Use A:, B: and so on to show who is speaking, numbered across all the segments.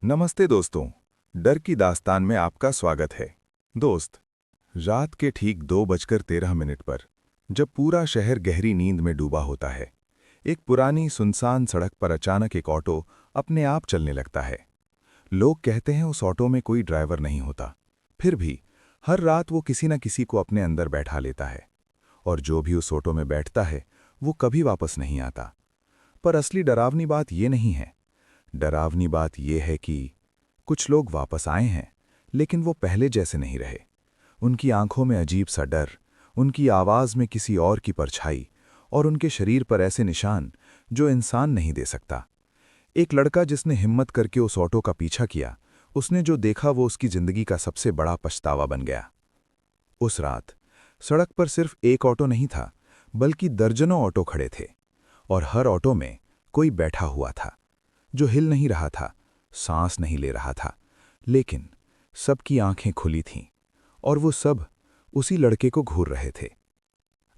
A: नमस्ते दोस्तों। डर की दास्तान में आपका स्वागत है। दोस्त, रात के ठीक 2:13 पर जब पूरा शहर गहरी नींद में डूबा होता है, एक पुरानी सुनसान सड़क पर अचानक एक ऑटो अपने आप चलने लगता है। लोग कहते हैं उस ऑटो में कोई ड्राइवर नहीं होता, फिर भी हर रात वो किसी न किसी को अपने अंदर बैठा लेता है, और जो भी उस ऑटो में बैठता है वो कभी वापस नहीं आता। पर असली डरावनी बात ये नहीं है। डरावनी बात यह है कि कुछ लोग वापस आए हैं, लेकिन वो पहले जैसे नहीं रहे। उनकी आंखों में अजीब सा डर, उनकी आवाज़ में किसी और की परछाई, और उनके शरीर पर ऐसे निशान जो इंसान नहीं दे सकता। एक लड़का जिसने हिम्मत करके उस ऑटो का पीछा किया, उसने जो देखा वो उसकी जिंदगी का सबसे बड़ा पछतावा बन गया। उस रात सड़क पर सिर्फ एक ऑटो नहीं था, बल्कि दर्जनों ऑटो खड़े थे, और हर ऑटो में कोई बैठा हुआ था जो हिल नहीं रहा था, सांस नहीं ले रहा था, लेकिन सबकी आंखें खुली थीं, और वो सब उसी लड़के को घूर रहे थे।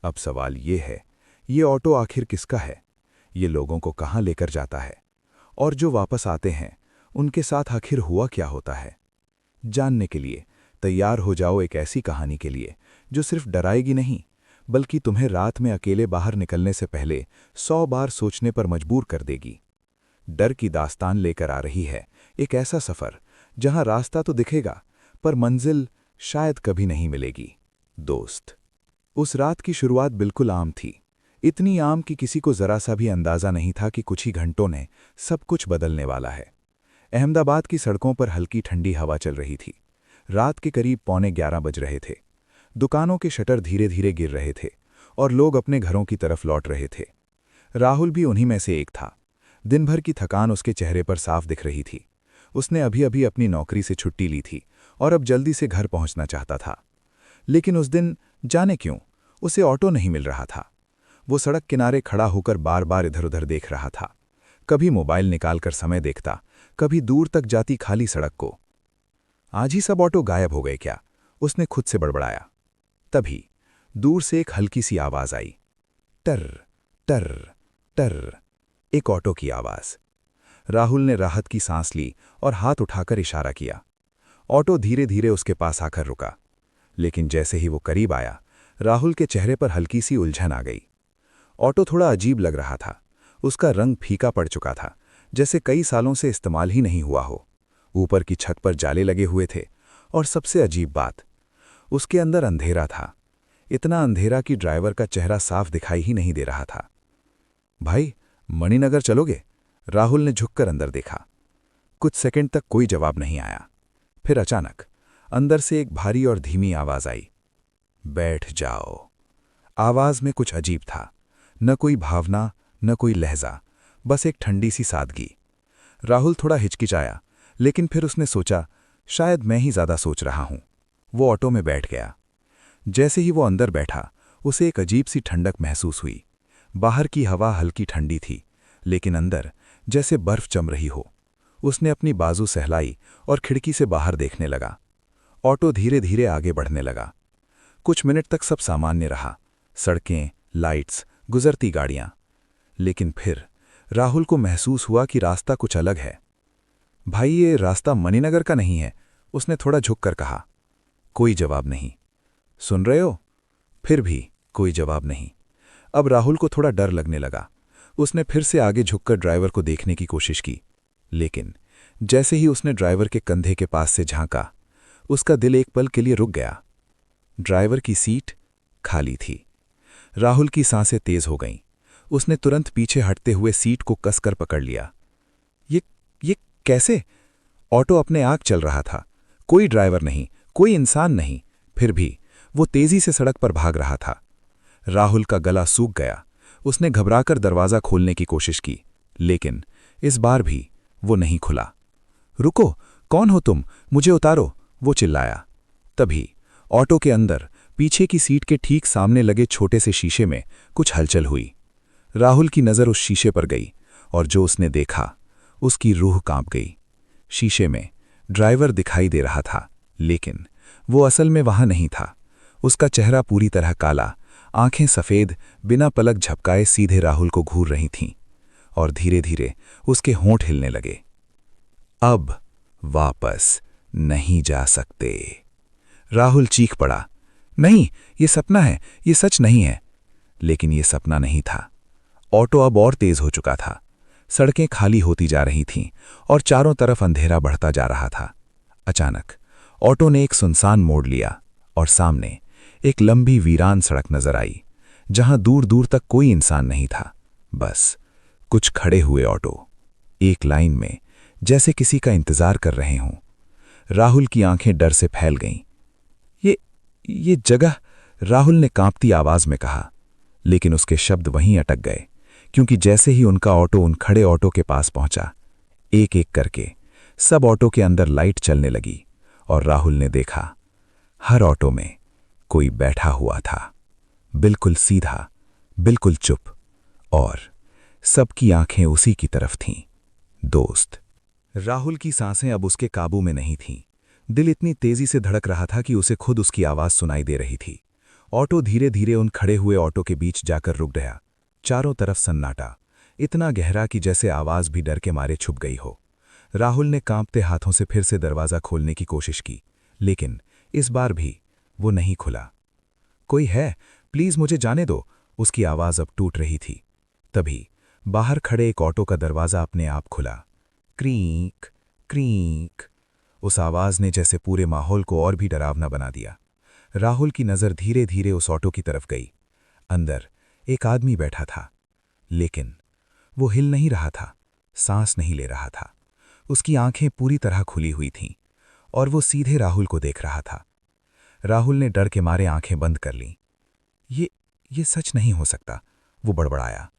A: अब सवाल ये है, ये ऑटो आखिर किसका है? ये लोगों को कहाँ लेकर जाता है? और जो वापस आते हैं, उनके साथ आखिर हुआ क्या होता है? जानने के लिए तैयार हो जाओ एक ऐसी कहानी के लिए जो सिर्फ डराएगी नहीं, बल्कि तुम्हें रात में अकेले बाहर निकलने से पहले 100 बार सोचने पर मजबूर कर देगी। डर की दास्तान लेकर आ रही है एक ऐसा सफर जहां रास्ता तो दिखेगा, पर मंजिल शायद कभी नहीं मिलेगी। दोस्त, उस रात की शुरुआत बिल्कुल आम थी। इतनी आम कि किसी को जरा सा भी अंदाजा नहीं था कि कुछ ही घंटों ने सब कुछ बदलने वाला है। अहमदाबाद की सड़कों पर हल्की ठंडी हवा चल रही थी। रात के करीब 11:15 बज रहे थे। दुकानों के शटर धीरे धीरे गिर रहे थे, और लोग अपने घरों की तरफ लौट रहे थे। राहुल भी उन्हीं में से एक था। दिन भर की थकान उसके चेहरे पर साफ दिख रही थी। उसने अभी अभी अपनी नौकरी से छुट्टी ली थी और अब जल्दी से घर पहुंचना चाहता था। लेकिन उस दिन जाने क्यों उसे ऑटो नहीं मिल रहा था। वो सड़क किनारे खड़ा होकर बार बार इधर उधर देख रहा था। कभी मोबाइल निकालकर समय देखता, कभी दूर तक जाती खाली सड़क को। आज ही सब ऑटो गायब हो गए क्या? उसने खुद से बड़बड़ाया। तभी दूर से एक हल्की सी आवाज आई। टर टर टर। एक ऑटो की आवाज। राहुल ने राहत की सांस ली और हाथ उठाकर इशारा किया। ऑटो धीरे धीरे उसके पास आकर रुका, लेकिन जैसे ही वो करीब आया, राहुल के चेहरे पर हल्की सी उलझन आ गई। ऑटो थोड़ा अजीब लग रहा था। उसका रंग फीका पड़ चुका था, जैसे कई सालों से इस्तेमाल ही नहीं हुआ हो। ऊपर की छत पर जाले लगे हुए थे, और सबसे अजीब बात, उसके अंदर अंधेरा था। इतना अंधेरा कि ड्राइवर का चेहरा साफ दिखाई ही नहीं दे रहा था। भाई, मणिनगर चलोगे? राहुल ने झुककर अंदर देखा। कुछ सेकंड तक कोई जवाब नहीं आया। फिर अचानक अंदर से एक भारी और धीमी आवाज आई। बैठ जाओ। आवाज में कुछ अजीब था। न कोई भावना, न कोई लहजा, बस एक ठंडी सी सादगी। राहुल थोड़ा हिचकिचाया, लेकिन फिर उसने सोचा, शायद मैं ही ज्यादा सोच रहा हूं। वो ऑटो में बैठ गया। जैसे ही वो अंदर बैठा, उसे एक अजीब सी ठंडक महसूस हुई। बाहर की हवा हल्की ठंडी थी, लेकिन अंदर जैसे बर्फ जम रही हो। उसने अपनी बाजू सहलाई और खिड़की से बाहर देखने लगा। ऑटो धीरे धीरे आगे बढ़ने लगा। कुछ मिनट तक सब सामान्य रहा, सड़कें, लाइट्स, गुजरती गाड़ियां। लेकिन फिर राहुल को महसूस हुआ कि रास्ता कुछ अलग है। भाई, ये रास्ता मणिनगर का नहीं है, उसने थोड़ा झुककर कहा। कोई जवाब नहीं। सुन रहे हो? फिर भी कोई जवाब नहीं। अब राहुल को थोड़ा डर लगने लगा। उसने फिर से आगे झुककर ड्राइवर को देखने की कोशिश की, लेकिन जैसे ही उसने ड्राइवर के कंधे के पास से झांका, उसका दिल एक पल के लिए रुक गया। ड्राइवर की सीट खाली थी। राहुल की सांसें तेज हो गईं। उसने तुरंत पीछे हटते हुए सीट को कसकर पकड़ लिया। ये कैसे? ऑटो अपने आप चल रहा था। कोई ड्राइवर नहीं, कोई इंसान नहीं, फिर भी वो तेजी से सड़क पर भाग रहा था। राहुल का गला सूख गया। उसने घबराकर दरवाजा खोलने की कोशिश की, लेकिन इस बार भी वो नहीं खुला। रुको, कौन हो तुम? मुझे उतारो, वो चिल्लाया। तभी ऑटो के अंदर पीछे की सीट के ठीक सामने लगे छोटे से शीशे में कुछ हलचल हुई। राहुल की नज़र उस शीशे पर गई, और जो उसने देखा, उसकी रूह कांप गई। शीशे में ड्राइवर दिखाई दे रहा था, लेकिन वो असल में वहां नहीं था। उसका चेहरा पूरी तरह काला, आंखें सफ़ेद, बिना पलक झपकाए सीधे राहुल को घूर रही थीं, और धीरे धीरे उसके होंठ हिलने लगे। अब
B: वापस नहीं जा सकते। राहुल चीख पड़ा, नहीं, ये सपना है, ये सच नहीं है। लेकिन ये सपना नहीं था। ऑटो अब और तेज हो चुका था। सड़कें खाली होती जा रही थीं और चारों तरफ अंधेरा बढ़ता जा रहा था। अचानक ऑटो ने एक सुनसान मोड़ लिया और सामने एक लंबी वीरान सड़क नजर आई, जहां दूर दूर तक कोई इंसान नहीं था, बस कुछ खड़े हुए ऑटो, एक लाइन में, जैसे किसी का इंतजार कर रहे हों। राहुल की आंखें डर से फैल गईं। ये जगह, राहुल ने कांपती आवाज में कहा, लेकिन उसके शब्द वहीं अटक गए, क्योंकि जैसे ही उनका ऑटो उन खड़े ऑटो के पास पहुंचा, एक एक करके सब ऑटो के अंदर लाइट चलने लगी और राहुल ने देखा, हर ऑटो में कोई बैठा हुआ था, बिल्कुल सीधा, बिल्कुल चुप, और सबकी आंखें उसी की तरफ थीं, दोस्त। राहुल की सांसें अब उसके काबू में नहीं थीं। दिल इतनी तेजी से धड़क रहा था कि उसे खुद उसकी आवाज सुनाई दे रही थी। ऑटो धीरे धीरे उन खड़े हुए ऑटो के बीच जाकर रुक गया। चारों तरफ सन्नाटा, इतना गहरा कि जैसे आवाज भी डर के मारे छुप गई हो। राहुल ने कांपते हाथों से फिर से दरवाजा खोलने की कोशिश की, लेकिन इस बार भी वो नहीं खुला। कोई है, प्लीज मुझे जाने दो, उसकी आवाज अब टूट रही थी। तभी बाहर खड़े एक ऑटो का दरवाजा अपने आप खुला। क्रींक क्रींक, उस आवाज ने जैसे पूरे माहौल को और भी डरावना बना दिया। राहुल की नजर धीरे धीरे उस ऑटो की तरफ गई। अंदर एक आदमी बैठा था, लेकिन वो हिल नहीं रहा था, सांस नहीं ले रहा था। उसकी आंखें पूरी तरह खुली हुई थीं और वो सीधे राहुल को देख रहा था। राहुल ने डर के मारे आंखें बंद कर लीं। ये सच नहीं हो सकता, वो बड़बड़ाया।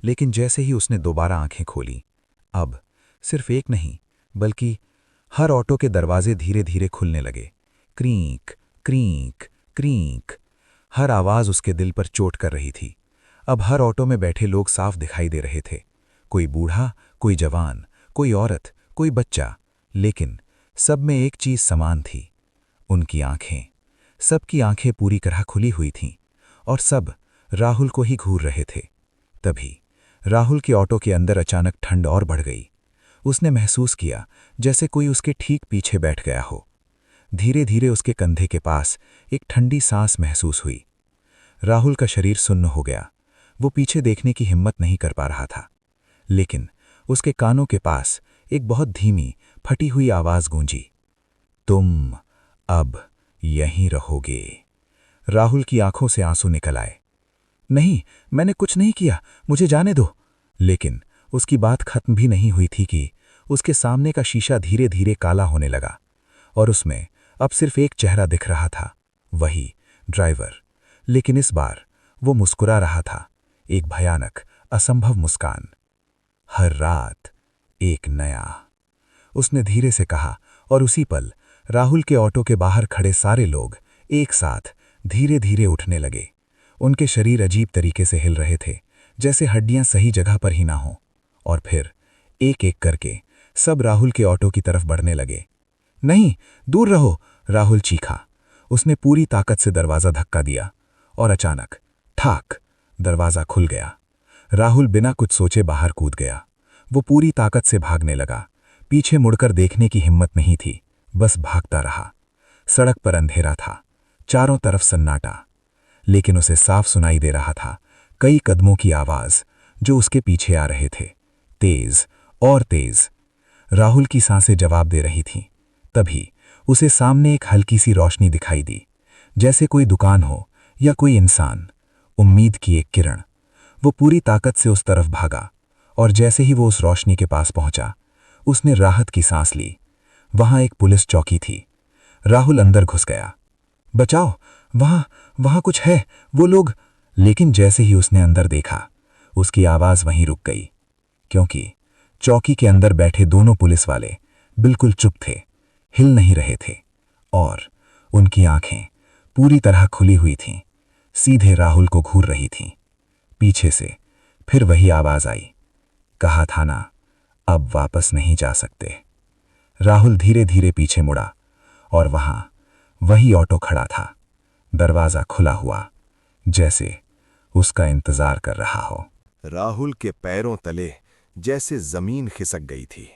B: लेकिन जैसे ही उसने दोबारा आंखें खोली, अब सिर्फ एक नहीं, बल्कि हर ऑटो के दरवाजे धीरे धीरे खुलने लगे। क्रींक क्रींक क्रींक, हर आवाज उसके दिल पर चोट कर रही थी। अब हर ऑटो में बैठे लोग साफ दिखाई दे रहे थे, कोई बूढ़ा, कोई जवान, कोई औरत, कोई बच्चा, लेकिन सब में एक चीज समान थी, उनकी आंखें। सबकी आंखें पूरी तरह खुली हुई थीं और सब राहुल को ही घूर रहे थे। तभी राहुल के ऑटो के अंदर अचानक ठंड और बढ़ गई। उसने महसूस किया जैसे कोई उसके ठीक पीछे बैठ गया हो। धीरे धीरे उसके कंधे के पास एक ठंडी सांस महसूस हुई। राहुल का शरीर सुन्न हो गया। वो पीछे देखने की हिम्मत नहीं कर पा रहा था, लेकिन उसके कानों के पास एक बहुत धीमी, फटी हुई आवाज गूंजी, तुम अब यहीं रहोगे। राहुल की आंखों से आंसू निकल आए। नहीं, मैंने कुछ नहीं किया, मुझे जाने दो। लेकिन उसकी बात खत्म भी नहीं हुई थी कि उसके सामने का शीशा धीरे धीरे काला होने लगा और उसमें अब सिर्फ एक चेहरा दिख रहा था, वही ड्राइवर। लेकिन इस बार वो मुस्कुरा रहा था, एक भयानक, असंभव मुस्कान। हर रात एक नया, उसने धीरे से कहा, और उसी पल राहुल के ऑटो के बाहर खड़े सारे लोग एक साथ धीरे धीरे उठने लगे। उनके शरीर अजीब तरीके से हिल रहे थे, जैसे हड्डियां सही जगह पर ही ना हो। और फिर एक एक करके सब राहुल के ऑटो की तरफ बढ़ने लगे। नहीं, दूर रहो, राहुल चीखा। उसने पूरी ताकत से दरवाजा धक्का दिया और अचानक ठाक, दरवाजा खुल गया। राहुल बिना कुछ सोचे बाहर कूद गया। वो पूरी ताकत से भागने लगा। पीछे मुड़कर देखने की हिम्मत नहीं थी, बस भागता रहा। सड़क पर अंधेरा था, चारों तरफ सन्नाटा, लेकिन उसे साफ सुनाई दे रहा था कई कदमों की आवाज जो उसके पीछे आ रहे थे, तेज और तेज। राहुल की सांसें जवाब दे रही थीं। तभी उसे सामने एक हल्की सी रोशनी दिखाई दी, जैसे कोई दुकान हो या कोई इंसान। उम्मीद की एक किरण। वो पूरी ताकत से उस तरफ भागा और जैसे ही वो उस रोशनी के पास पहुंचा, उसने राहत की सांस ली। वहां एक पुलिस चौकी थी। राहुल अंदर घुस गया। बचाओ, वहां कुछ है, वो लोग। लेकिन जैसे ही उसने अंदर देखा, उसकी आवाज वहीं रुक गई, क्योंकि चौकी के अंदर बैठे दोनों पुलिस वाले बिल्कुल चुप थे, हिल नहीं रहे थे और उनकी आंखें पूरी तरह खुली हुई थीं, सीधे राहुल को घूर रही थीं। पीछे से फिर वही आवाज आई, कहा था ना, अब वापस नहीं जा सकते। राहुल धीरे धीरे पीछे मुड़ा और वहां वही ऑटो खड़ा था, दरवाजा खुला हुआ, जैसे उसका इंतजार कर रहा हो।
A: राहुल के पैरों तले जैसे जमीन खिसक गई थी।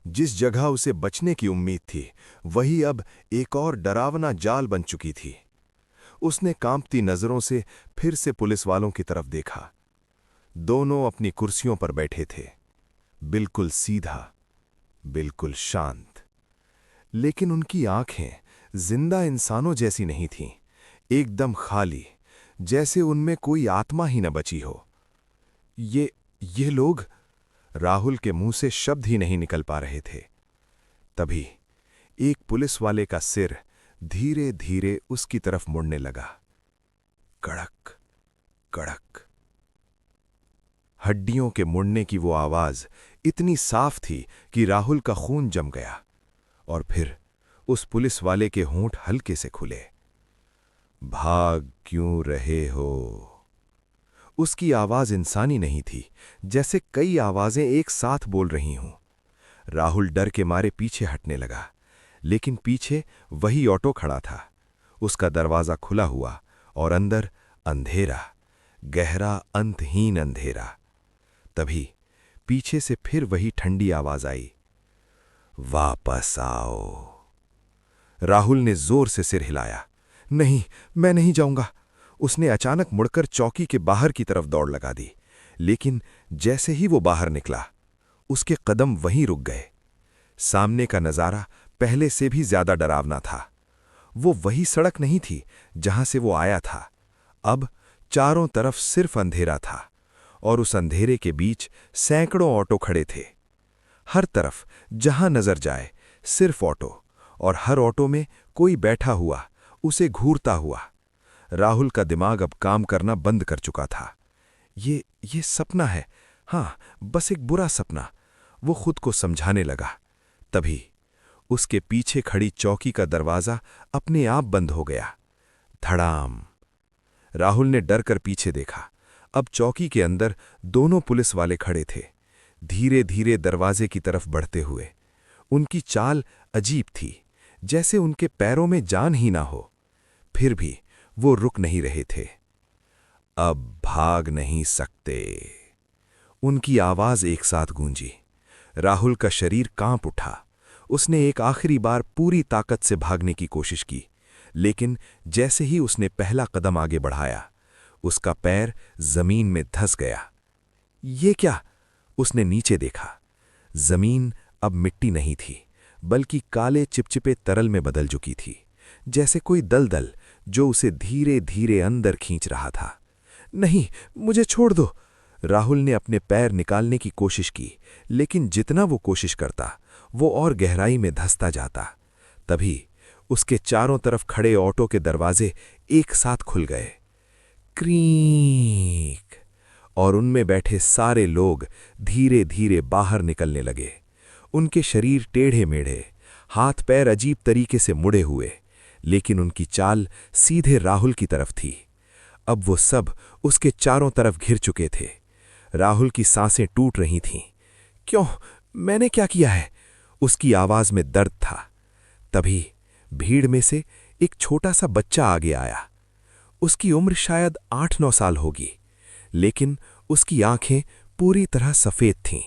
A: जिस जगह उसे बचने की उम्मीद थी, वही अब एक और डरावना जाल बन चुकी थी। उसने कांपती नजरों से फिर से पुलिस वालों की तरफ देखा। दोनों अपनी कुर्सियों पर बैठे थे, बिल्कुल सीधा, बिल्कुल शांत। लेकिन उनकी आंखें जिंदा इंसानों जैसी नहीं थीं, एकदम खाली, जैसे उनमें कोई आत्मा ही न बची हो। ये लोग? राहुल के मुंह से शब्द ही नहीं निकल पा रहे थे। तभी एक पुलिस वाले का सिर धीरे धीरे उसकी तरफ मुड़ने लगा। कड़क कड़क। हड्डियों के मुड़ने की वो आवाज इतनी साफ थी कि राहुल का खून जम गया। और फिर उस पुलिस वाले के होंठ हल्के से खुले। भाग क्यों रहे हो? उसकी आवाज इंसानी नहीं थी, जैसे कई आवाजें एक साथ बोल रही हों। राहुल डर के मारे पीछे हटने लगा, लेकिन पीछे वही ऑटो खड़ा था। उसका दरवाजा खुला हुआ और अंदर अंधेरा, गहरा अंतहीन अंधेरा। तभी पीछे से फिर वही ठंडी आवाज आई, वापस आओ। राहुल ने जोर से सिर हिलाया। नहीं, मैं नहीं जाऊंगा। उसने अचानक मुड़कर चौकी के बाहर की तरफ दौड़ लगा दी, लेकिन जैसे ही वो बाहर निकला, उसके कदम वहीं रुक गए। सामने का नजारा पहले से भी ज्यादा डरावना था। वो वही सड़क नहीं थी जहां से वो आया था। अब चारों तरफ सिर्फ अंधेरा था, और उस अंधेरे के बीच सैकड़ों ऑटो खड़े थे। हर तरफ जहां नजर जाए सिर्फ ऑटो, और हर ऑटो में कोई बैठा हुआ, उसे घूरता हुआ। राहुल का दिमाग अब काम करना बंद कर चुका था। ये सपना है, हाँ, बस एक बुरा सपना, वो खुद को समझाने लगा। तभी उसके पीछे खड़ी चौकी का दरवाजा अपने आप बंद हो गया। धड़ाम। राहुल ने डर कर पीछे देखा। अब चौकी के अंदर दोनों पुलिस वाले खड़े थे, धीरे धीरे दरवाजे की तरफ बढ़ते हुए। उनकी चाल अजीब थी, जैसे उनके पैरों में जान ही ना हो। फिर भी वो रुक नहीं रहे थे। अब भाग नहीं सकते। उनकी आवाज एक साथ गूंजी। राहुल का शरीर कांप उठा। उसने एक आखिरी बार पूरी ताकत से भागने की कोशिश की, लेकिन जैसे ही उसने पहला कदम आगे बढ़ाया, उसका पैर जमीन में धंस गया। ये क्या? उसने नीचे देखा। जमीन अब मिट्टी नहीं थी, बल्कि काले चिपचिपे तरल में बदल चुकी थी, जैसे कोई दलदल जो उसे धीरे धीरे अंदर खींच रहा था। नहीं, मुझे छोड़ दो। राहुल ने अपने पैर निकालने की कोशिश की, लेकिन जितना वो कोशिश करता, वो और गहराई में धंसता जाता। तभी उसके चारों तरफ खड़े ऑटो के दरवाजे एक साथ खुल गए। क्रीक। और उनमें बैठे सारे लोग धीरे धीरे बाहर निकलने लगे। उनके शरीर टेढ़े मेढ़े, हाथ पैर अजीब तरीके से मुड़े हुए, लेकिन उनकी चाल सीधे राहुल की तरफ थी। अब वो सब उसके चारों तरफ घिर चुके थे। राहुल की सांसें टूट रही थीं। क्यों? मैंने क्या किया है? उसकी आवाज में दर्द था। तभी भीड़ में से एक छोटा सा बच्चा आगे आया। उसकी उम्र शायद 8-9 साल होगी, लेकिन उसकी आंखें पूरी तरह सफेद थीं।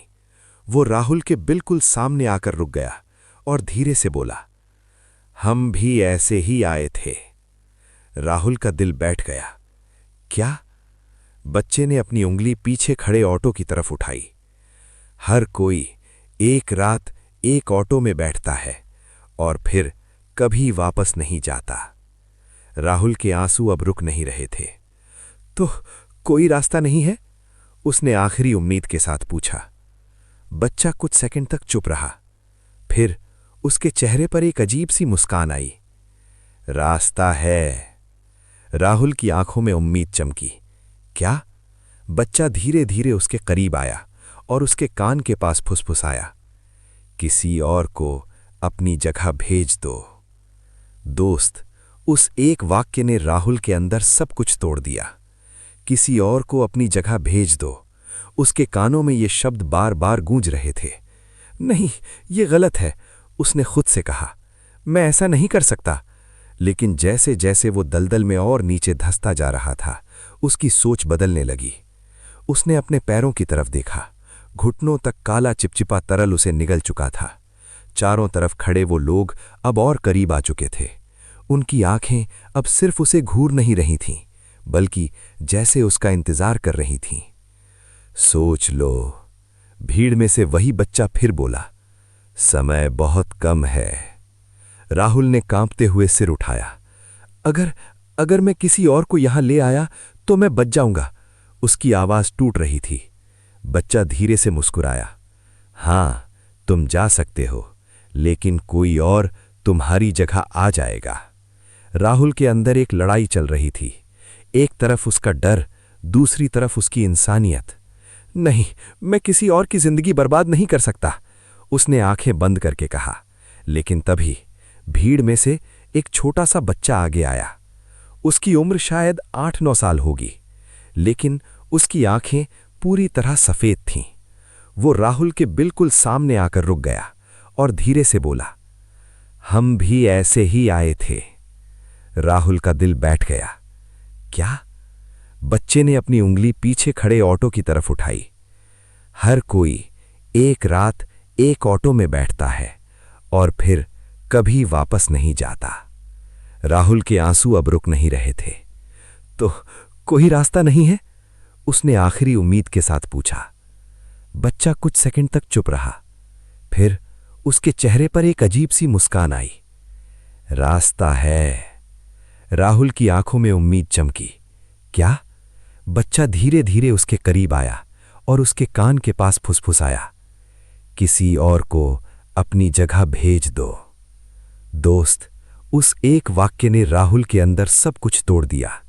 A: वो राहुल के बिल्कुल सामने आकर रुक गया और धीरे से बोला, हम भी ऐसे ही आए थे। राहुल का दिल बैठ गया। क्या? बच्चे ने अपनी उंगली पीछे खड़े ऑटो की तरफ उठाई। हर कोई एक रात एक ऑटो में बैठता है और फिर कभी वापस नहीं जाता। राहुल के आंसू अब रुक नहीं रहे थे। तो कोई रास्ता नहीं है? उसने आखिरी उम्मीद के साथ पूछा। बच्चा कुछ सेकंड तक चुप रहा। फिर उसके चेहरे पर एक अजीब सी मुस्कान आई। रास्ता है। राहुल की आंखों में उम्मीद चमकी। क्या? बच्चा धीरे धीरे उसके करीब आया और उसके कान के पास फुसफुसाया, किसी और को अपनी जगह भेज दो। दोस्त, उस एक वाक्य ने राहुल के अंदर सब कुछ तोड़ दिया। किसी और को अपनी जगह भेज दो। उसके कानों में ये शब्द बार बार गूंज रहे थे। नहीं, ये गलत है, उसने खुद से कहा। मैं ऐसा नहीं कर सकता। लेकिन जैसे जैसे वो दलदल में और नीचे धंसता जा रहा था, उसकी सोच बदलने लगी। उसने अपने पैरों की तरफ देखा। घुटनों तक काला चिपचिपा तरल उसे निगल चुका था।
B: चारों तरफ खड़े वो लोग अब और करीब आ चुके थे। उनकी आंखें अब सिर्फ उसे घूर नहीं रही थीं, बल्कि जैसे उसका इंतजार कर रही थीं। सोच लो, भीड़ में से वही बच्चा फिर बोला। समय बहुत कम है। राहुल ने कांपते हुए सिर उठाया। अगर मैं किसी और को यहां ले आया तो मैं बच जाऊंगा। उसकी आवाज टूट रही थी। बच्चा धीरे से मुस्कुराया। हां, तुम जा सकते हो, लेकिन कोई और तुम्हारी जगह आ जाएगा। राहुल के अंदर एक लड़ाई चल रही थी। एक तरफ उसका डर, दूसरी तरफ उसकी इंसानियत। नहीं, मैं किसी और की जिंदगी बर्बाद नहीं कर सकता, उसने आंखें बंद करके कहा। लेकिन तभी भीड़ में से एक छोटा सा बच्चा आगे आया। उसकी उम्र शायद 8-9 साल होगी, लेकिन उसकी आंखें पूरी तरह सफेद थीं। वो राहुल के बिल्कुल सामने आकर रुक गया और धीरे से बोला, हम भी ऐसे ही आए थे। राहुल का दिल बैठ गया। क्या? बच्चे ने अपनी उंगली पीछे खड़े ऑटो की तरफ उठाई। हर कोई एक रात एक ऑटो में बैठता है और फिर कभी वापस नहीं जाता। राहुल के आंसू अब रुक नहीं रहे थे। तो कोई रास्ता नहीं है? उसने आखिरी उम्मीद के साथ पूछा। बच्चा कुछ सेकंड तक चुप रहा। फिर उसके चेहरे पर एक अजीब सी मुस्कान आई। रास्ता है। राहुल की आंखों में उम्मीद चमकी। क्या? बच्चा धीरे धीरे उसके करीब आया और उसके कान के पास फुसफुसाया। किसी और को अपनी जगह भेज दो। दोस्त, उस एक वाक्य ने राहुल के अंदर सब कुछ तोड़ दिया।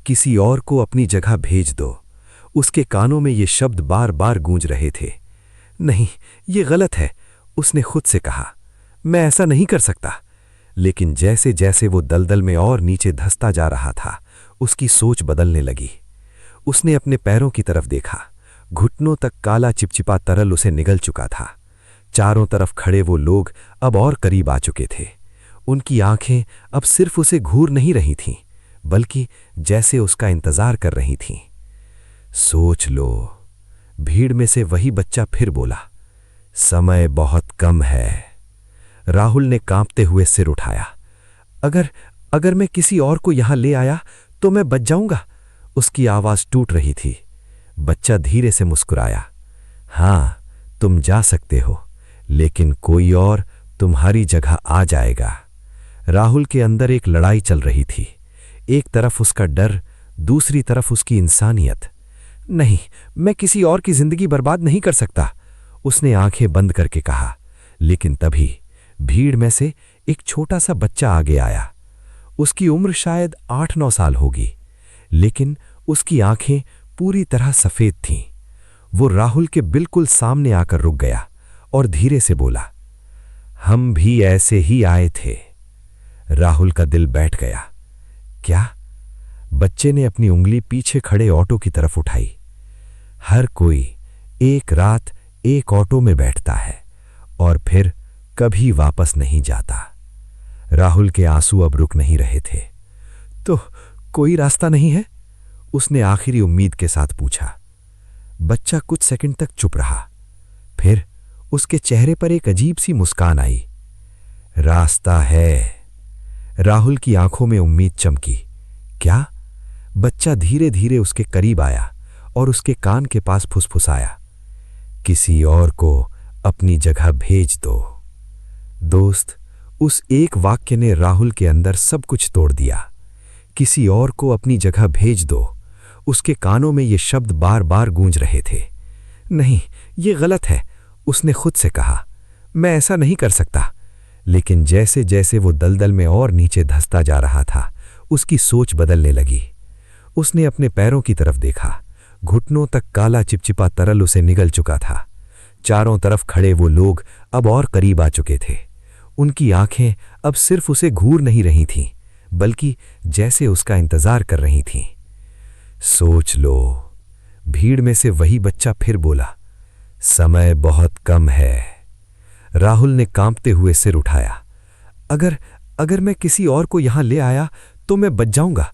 B: किसी और को अपनी जगह भेज दो। उसके कानों में ये शब्द बार बार गूंज रहे थे। नहीं, ये गलत है, उसने खुद से कहा। मैं ऐसा नहीं कर सकता। लेकिन जैसे जैसे वो दलदल में और नीचे धंसता जा रहा था, उसकी सोच बदलने लगी। उसने अपने पैरों की तरफ देखा। घुटनों तक काला चिपचिपा तरल उसे निगल चुका था। चारों तरफ खड़े वो लोग अब और करीब आ चुके थे। उनकी आंखें अब सिर्फ उसे घूर नहीं रही थीं, बल्कि जैसे उसका इंतजार कर रही थीं। सोच लो, भीड़ में से वही बच्चा फिर बोला। समय बहुत कम है। राहुल ने कांपते हुए सिर उठाया। अगर मैं किसी और को यहां ले आया तो मैं बच जाऊंगा। उसकी आवाज टूट रही थी। बच्चा धीरे से मुस्कुराया। हां, तुम जा सकते हो, लेकिन कोई और तुम्हारी जगह आ जाएगा। राहुल के अंदर एक लड़ाई चल रही थी। एक तरफ उसका डर, दूसरी तरफ उसकी इंसानियत। नहीं, मैं किसी और की जिंदगी बर्बाद नहीं कर सकता, उसने आंखें बंद करके कहा। लेकिन तभी भीड़ में से एक छोटा सा बच्चा आगे आया। उसकी उम्र शायद 8-9 साल होगी, लेकिन उसकी आंखें पूरी तरह सफेद थीं। वो राहुल के बिल्कुल सामने आकर रुक गया और धीरे से बोला, हम भी ऐसे ही आए थे। राहुल का दिल बैठ गया। क्या? बच्चे ने अपनी उंगली पीछे खड़े ऑटो की तरफ उठाई। हर कोई एक रात एक ऑटो में बैठता है और फिर कभी वापस नहीं जाता। राहुल के आंसू अब रुक नहीं रहे थे। तो कोई रास्ता नहीं है? उसने आखिरी उम्मीद के साथ पूछा। बच्चा कुछ सेकंड तक चुप रहा। फिर उसके चेहरे पर एक अजीब सी मुस्कान आई। रास्ता है। राहुल की आंखों में उम्मीद चमकी। क्या? बच्चा धीरे धीरे उसके करीब आया और उसके कान के पास फुसफुसाया। किसी और को अपनी जगह भेज दो। दोस्त, उस एक वाक्य ने राहुल के अंदर सब कुछ तोड़ दिया। किसी और को अपनी जगह भेज दो। उसके कानों में ये शब्द बार बार गूंज रहे थे। नहीं, ये गलत है, उसने खुद से कहा। मैं ऐसा नहीं कर सकता। लेकिन जैसे जैसे वो दलदल में और नीचे धंसता जा रहा था, उसकी सोच बदलने लगी। उसने अपने पैरों की तरफ देखा। घुटनों तक काला चिपचिपा तरल उसे निगल चुका था। चारों तरफ खड़े वो लोग अब और करीब आ चुके थे। उनकी आंखें अब सिर्फ उसे घूर नहीं रही थीं, बल्कि जैसे उसका इंतजार कर रही थीं। सोच लो, भीड़ में से वही बच्चा फिर बोला। समय बहुत कम है। राहुल ने कांपते हुए सिर उठाया। अगर मैं किसी और को यहां ले आया तो मैं बच जाऊंगा।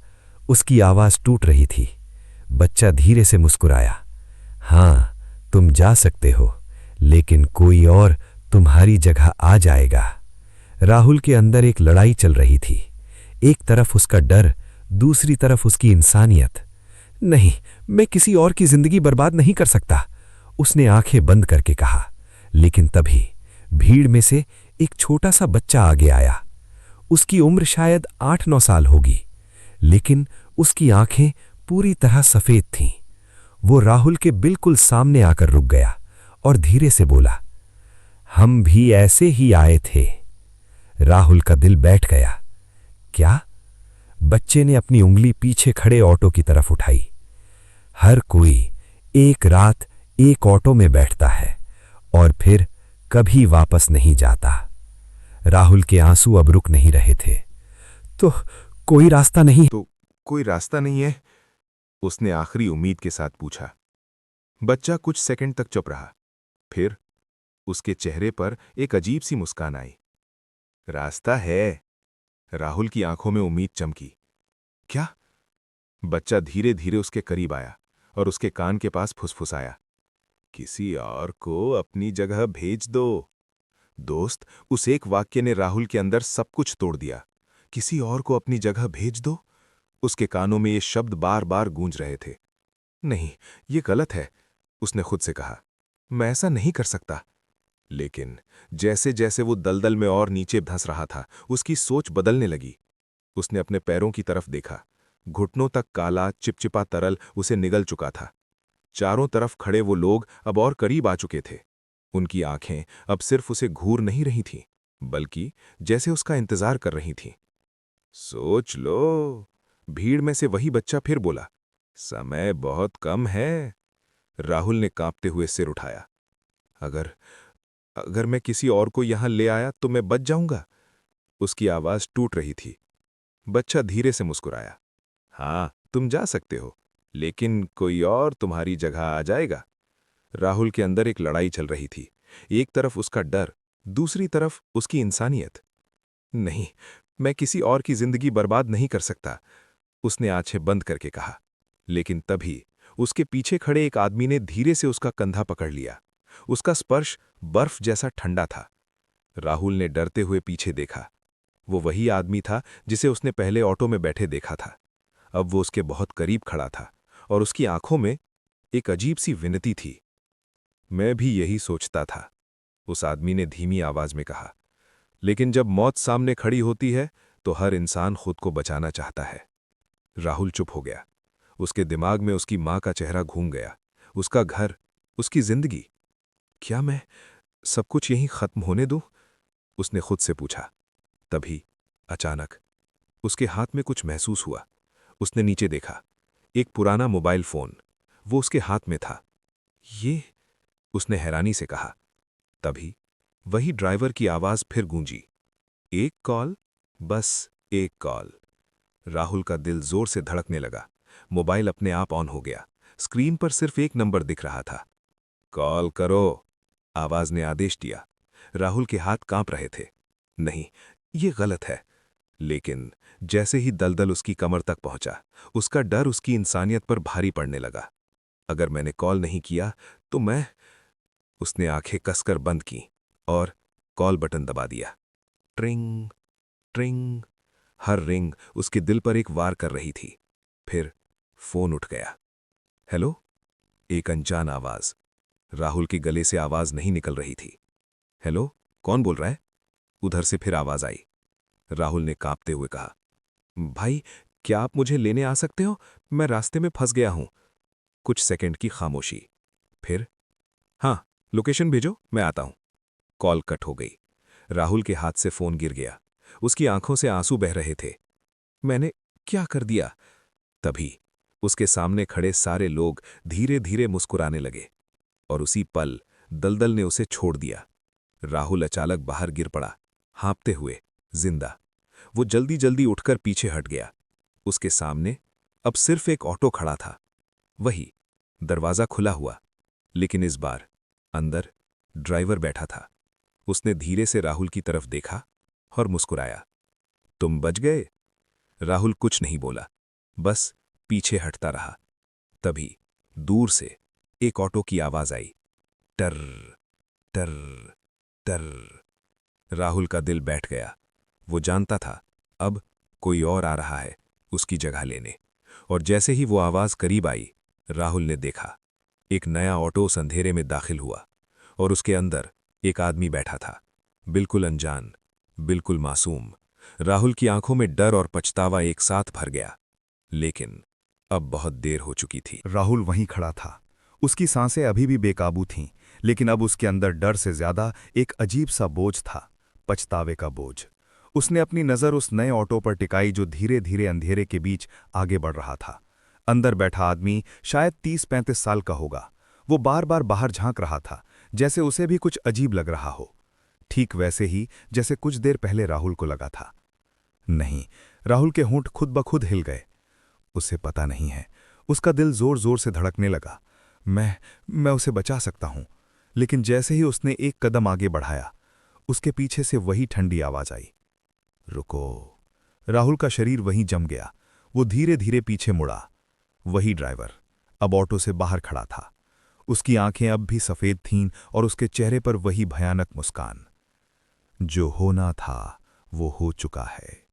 B: उसकी आवाज टूट रही थी। बच्चा धीरे से मुस्कुराया। हां, तुम जा सकते हो, लेकिन कोई और
C: तुम्हारी जगह आ जाएगा। राहुल के अंदर एक लड़ाई चल रही थी। एक तरफ उसका डर, दूसरी तरफ उसकी इंसानियत। नहीं, मैं किसी और की जिंदगी बर्बाद नहीं कर सकता, उसने आंखें बंद करके कहा। लेकिन तभी भीड़ में से एक छोटा सा बच्चा आगे आया। उसकी उम्र शायद 8-9 साल होगी, लेकिन उसकी आंखें पूरी तरह सफेद थीं। वो राहुल के बिल्कुल सामने आकर रुक गया और धीरे से बोला, हम भी ऐसे ही आए थे। राहुल का दिल बैठ गया। क्या? बच्चे ने अपनी उंगली पीछे खड़े ऑटो की तरफ उठाई। हर कोई एक रात एक ऑटो में बैठता है और फिर कभी वापस नहीं जाता। राहुल के आंसू अब रुक नहीं रहे थे। तो कोई रास्ता नहीं?
A: तो कोई रास्ता नहीं है? उसने आखिरी उम्मीद के साथ पूछा। बच्चा कुछ सेकंड तक चुप रहा। फिर उसके चेहरे पर एक अजीब सी मुस्कान आई। रास्ता है। राहुल की आंखों में उम्मीद चमकी। क्या? बच्चा धीरे धीरे उसके करीब आया और उसके कान के पास फुसफुसाया, किसी और को अपनी जगह भेज दो। दोस्त, उस एक वाक्य ने राहुल के अंदर सब कुछ तोड़ दिया। किसी और को अपनी जगह भेज दो। उसके कानों में ये शब्द बार बार गूंज रहे थे। नहीं, ये गलत है, उसने खुद से कहा। मैं ऐसा नहीं कर सकता। लेकिन जैसे जैसे वो दलदल में और नीचे धंस रहा था, उसकी सोच बदलने लगी। उसने अपने पैरों की तरफ देखा। घुटनों तक काला चिपचिपा तरल उसे निगल चुका था। चारों तरफ खड़े वो लोग अब और करीब आ चुके थे। उनकी आंखें अब सिर्फ उसे घूर नहीं रही थीं, बल्कि जैसे उसका इंतजार कर रही थीं। सोच लो, भीड़ में से वही बच्चा फिर बोला। समय बहुत कम है। राहुल ने कांपते हुए सिर उठाया। अगर अगर मैं किसी और को यहां ले आया तो मैं बच जाऊंगा। उसकी आवाज टूट रही थी। बच्चा धीरे से मुस्कुराया। हाँ, तुम जा सकते हो, लेकिन कोई और तुम्हारी जगह आ जाएगा। राहुल के अंदर एक लड़ाई चल रही थी। एक तरफ उसका डर, दूसरी तरफ उसकी इंसानियत। नहीं, मैं किसी और की जिंदगी बर्बाद नहीं कर सकता, उसने आंखें बंद करके कहा। लेकिन तभी उसके पीछे खड़े एक आदमी ने धीरे से उसका कंधा पकड़ लिया। उसका स्पर्श बर्फ जैसा ठंडा था। राहुल ने डरते हुए पीछे देखा। वो वही आदमी था जिसे उसने पहले ऑटो में बैठे देखा था। अब वो उसके बहुत करीब खड़ा था और उसकी आंखों में एक अजीब सी विनती थी। मैं भी यही सोचता था, उस आदमी ने धीमी आवाज में कहा। लेकिन जब मौत सामने खड़ी होती है तो हर इंसान खुद को बचाना चाहता है। राहुल चुप हो गया। उसके दिमाग में उसकी मां का चेहरा घूम गया, उसका घर, उसकी जिंदगी। क्या मैं सब कुछ यहीं खत्म होने दूं? उसने खुद से पूछा। तभी अचानक उसके हाथ में कुछ महसूस हुआ। उसने नीचे देखा। एक पुराना मोबाइल फोन, वो उसके हाथ में था। ये, उसने हैरानी से कहा। तभी वही ड्राइवर की आवाज फिर गूंजी। एक कॉल, बस एक कॉल। राहुल का दिल जोर से धड़कने लगा। मोबाइल अपने आप ऑन हो गया। स्क्रीन पर सिर्फ एक नंबर दिख रहा था। कॉल करो, आवाज ने आदेश दिया। राहुल के हाथ कांप रहे थे। नहीं, ये गलत है। लेकिन जैसे ही दलदल उसकी कमर तक पहुंचा, उसका डर उसकी इंसानियत पर भारी पड़ने लगा। अगर मैंने कॉल नहीं किया तो मैं... उसने आंखें कसकर बंद की और कॉल बटन दबा दिया। ट्रिंग ट्रिंग, हर रिंग उसके दिल पर एक वार कर रही थी। फिर फोन उठ गया। हेलो, एक अनजान आवाज। राहुल के गले से आवाज नहीं निकल रही थी। हेलो, कौन बोल रहा है? उधर से फिर आवाज आई। राहुल ने कांपते हुए कहा, भाई, क्या आप मुझे लेने आ सकते हो? मैं रास्ते में फंस गया हूं। कुछ सेकंड की खामोशी। फिर, हाँ, लोकेशन भेजो, मैं आता हूं। कॉल कट हो गई। राहुल के हाथ से फोन गिर गया। उसकी आंखों से आंसू बह रहे थे। मैंने क्या कर दिया? तभी उसके सामने खड़े सारे लोग धीरे धीरे मुस्कुराने लगे और उसी पल दलदल ने उसे छोड़ दिया। राहुल अचानक बाहर गिर पड़ा, हाँपते हुए, जिंदा। वो जल्दी जल्दी उठकर पीछे हट गया। उसके सामने अब सिर्फ एक ऑटो खड़ा था। वही, दरवाजा खुला हुआ, लेकिन इस बार अंदर ड्राइवर बैठा था। उसने धीरे से राहुल की तरफ देखा और मुस्कुराया। तुम बच गए? राहुल कुछ नहीं बोला, बस पीछे हटता रहा। तभी दूर से एक ऑटो की आवाज आई। टर टर।
B: तर राहुल का दिल बैठ गया। वो जानता था अब कोई और आ रहा है उसकी जगह लेने। और जैसे ही वो आवाज करीब आई, राहुल ने देखा एक नया ऑटो उस अंधेरे में दाखिल हुआ और उसके अंदर एक आदमी बैठा था, बिल्कुल अनजान, बिल्कुल मासूम। राहुल की आंखों में डर और पछतावा एक साथ भर गया, लेकिन अब बहुत देर हो चुकी थी।
A: राहुल वहीं खड़ा था। उसकी सांसें अभी भी बेकाबू थीं, लेकिन अब उसके अंदर डर से ज्यादा एक अजीब सा बोझ था, पछतावे का बोझ। उसने अपनी नज़र उस नए ऑटो पर टिकाई जो धीरे धीरे अंधेरे के बीच आगे बढ़ रहा था। अंदर बैठा आदमी शायद 30-35 साल का होगा। वो बार बार बाहर झांक रहा था, जैसे उसे भी कुछ अजीब लग रहा हो, ठीक वैसे ही जैसे कुछ देर पहले राहुल को लगा था। नहीं, राहुल के होंठ खुद ब खुद हिल गए। उसे पता नहीं है, उसका दिल जोर जोर से धड़कने लगा। मैं उसे बचा सकता हूं। लेकिन जैसे ही उसने एक कदम आगे बढ़ाया, उसके पीछे से वही ठंडी आवाज आई, रुको। राहुल का शरीर वहीं जम गया। वो धीरे धीरे पीछे मुड़ा। वही ड्राइवर अब ऑटो से बाहर खड़ा था। उसकी आंखें अब भी सफेद थीं और उसके चेहरे पर वही भयानक मुस्कान। जो होना था वो हो चुका है,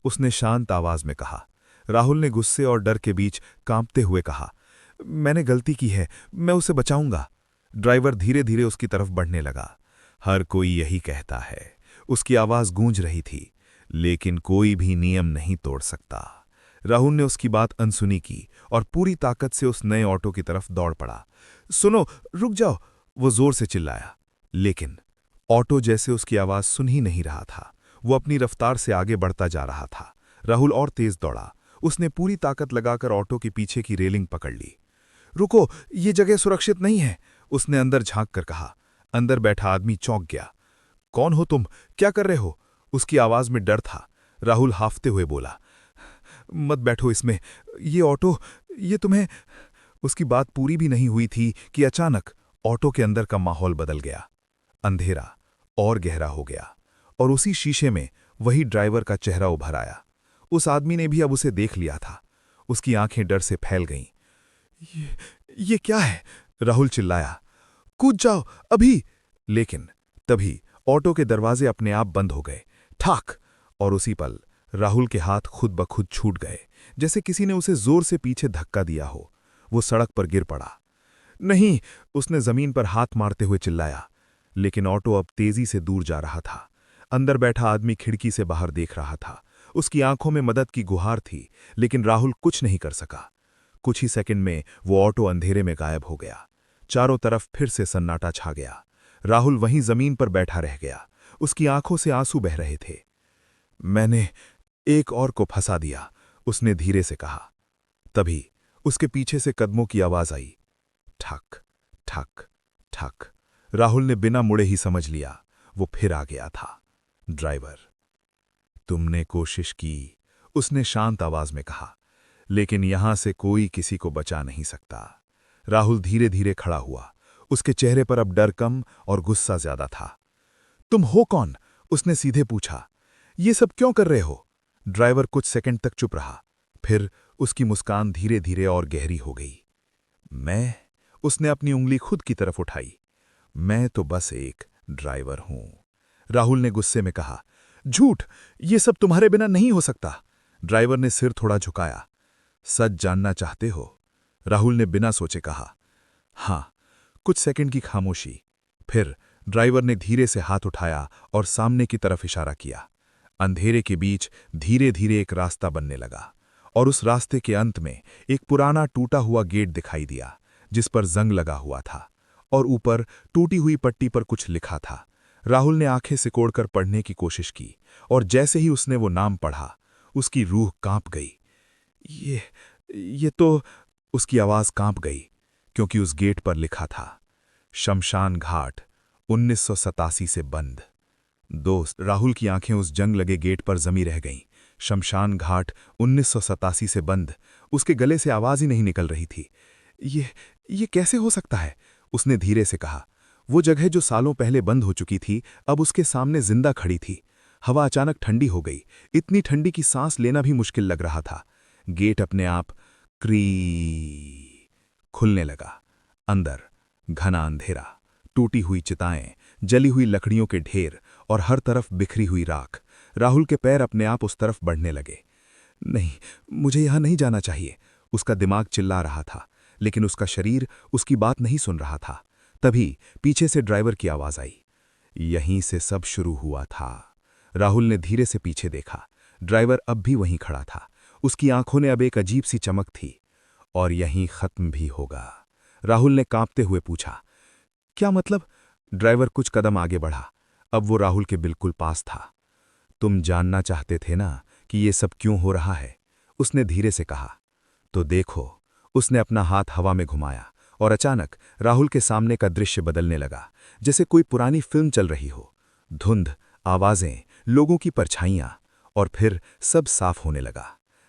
A: उसने शांत आवाज में कहा। राहुल ने गुस्से और डर के बीच कांपते हुए कहा, मैंने गलती की है, मैं उसे बचाऊंगा। ड्राइवर धीरे धीरे उसकी तरफ बढ़ने लगा। हर कोई यही कहता है, उसकी आवाज गूंज रही थी, लेकिन कोई भी नियम नहीं तोड़ सकता। राहुल ने उसकी बात अनसुनी की और पूरी ताकत से उस नए ऑटो की तरफ दौड़ पड़ा। सुनो, रुक जाओ, वो जोर से चिल्लाया। लेकिन ऑटो जैसे उसकी आवाज सुन ही नहीं रहा था। वो अपनी रफ्तार से आगे बढ़ता जा रहा था। राहुल और तेज दौड़ा। उसने पूरी ताकत लगाकर ऑटो के पीछे की रेलिंग पकड़ ली। रुको, ये जगह सुरक्षित नहीं है, उसने अंदर झांक कर कहा। अंदर बैठा आदमी चौंक गया। कौन हो तुम, क्या कर रहे हो? उसकी आवाज में डर था। राहुल हाफते हुए बोला, मत बैठो इसमें, ये ऑटो, ये तुम्हें। उसकी बात पूरी भी नहीं हुई थी कि अचानक ऑटो के अंदर का माहौल बदल गया। अंधेरा और गहरा हो गया और उसी शीशे में वही ड्राइवर का चेहरा उभर आया। उस आदमी ने भी अब उसे देख लिया था। उसकी आंखें डर से फैल गईं। ये क्या है? राहुल चिल्लाया। कूद जाओ अभी! लेकिन तभी ऑटो के दरवाजे अपने आप बंद हो गए, ठाक। और उसी पल राहुल के हाथ खुद ब खुद छूट गए, जैसे किसी ने उसे जोर से पीछे धक्का दिया हो। वो सड़क पर गिर पड़ा। नहीं, उसने जमीन पर हाथ मारते हुए चिल्लाया। लेकिन ऑटो अब तेजी से दूर जा रहा था। अंदर बैठा आदमी खिड़की से बाहर देख रहा था। उसकी आंखों में मदद की गुहार थी, लेकिन राहुल कुछ नहीं कर सका। कुछ ही सेकंड में वो ऑटो अंधेरे में गायब हो गया। चारों तरफ फिर से सन्नाटा छा गया। राहुल वहीं जमीन पर बैठा रह गया। उसकी आंखों से आंसू बह रहे थे। मैंने एक और को फंसा दिया, उसने धीरे से कहा। तभी उसके पीछे से कदमों की आवाज आई, ठक ठक ठक। राहुल ने बिना मुड़े ही समझ लिया, वो फिर आ गया था। ड्राइवर, तुमने कोशिश की, उसने शांत आवाज में कहा, लेकिन यहां से कोई किसी को बचा नहीं सकता। राहुल धीरे धीरे खड़ा हुआ। उसके चेहरे पर अब डर कम और गुस्सा ज्यादा था। तुम हो कौन? उसने सीधे पूछा। ये सब क्यों कर रहे हो? ड्राइवर कुछ सेकंड तक चुप रहा, फिर उसकी मुस्कान धीरे धीरे और गहरी हो गई। मैं? उसने अपनी उंगली खुद की तरफ उठाई। मैं तो बस एक ड्राइवर हूं, राहुल ने गुस्से में कहा। झूठ, ये सब तुम्हारे बिना नहीं हो सकता। ड्राइवर ने सिर थोड़ा झुकाया। सच जानना चाहते हो? राहुल ने बिना सोचे कहा। हां। कुछ सेकंड की खामोशी, फिर ड्राइवर ने धीरे से हाथ उठाया और सामने की तरफ इशारा किया। अंधेरे के बीच धीरे धीरे एक रास्ता बनने लगा और उस रास्ते के अंत में एक पुराना टूटा हुआ गेट दिखाई दिया, जिस पर जंग लगा हुआ था और ऊपर टूटी हुई पट्टी पर कुछ लिखा था। राहुल ने आंखें सिकोड़कर पढ़ने की कोशिश की और जैसे ही उसने वो नाम पढ़ा, उसकी रूह कांप गई। ये तो, उसकी आवाज कांप गई, क्योंकि उस गेट पर लिखा था, शमशान घाट 1987 से बंद। दोस्त, राहुल की आंखें उस जंग लगे गेट पर जमी रह गईं। शमशान घाट 1987 से बंद। उसके गले से आवाज ही नहीं निकल रही थी। ये कैसे हो सकता है? उसने धीरे से कहा। वो जगह जो सालों पहले बंद हो चुकी थी, अब उसके सामने जिंदा खड़ी थी। हवा अचानक ठंडी हो गई, इतनी ठंडी कि सांस लेना भी मुश्किल लग रहा था। गेट अपने आप क्री खुलने लगा। अंदर घना अंधेरा, टूटी हुई चिताएं,
B: जली हुई लकड़ियों के ढेर और हर तरफ बिखरी हुई राख। राहुल के पैर अपने आप उस तरफ बढ़ने लगे। नहीं, मुझे यहां नहीं जाना चाहिए, उसका दिमाग चिल्ला रहा था, लेकिन उसका शरीर उसकी बात नहीं सुन रहा था। तभी पीछे से ड्राइवर की आवाज आई। यहीं से सब शुरू हुआ था। राहुल ने धीरे से पीछे देखा। ड्राइवर अब भी वहीं खड़ा था। उसकी आंखों ने अब एक अजीब सी चमक थी। और यहीं खत्म भी होगा? राहुल ने कांपते हुए पूछा। क्या मतलब? ड्राइवर कुछ कदम आगे बढ़ा। अब वो राहुल के बिल्कुल पास था। तुम जानना चाहते थे ना कि ये सब क्यों हो रहा है? उसने धीरे से कहा। तो देखो। उसने अपना हाथ हवा में घुमाया और अचानक राहुल के सामने का दृश्य बदलने लगा, जैसे कोई पुरानी फिल्म चल रही हो। धुंध, आवाजें, लोगों की परछाइयां, और फिर सब साफ होने लगा।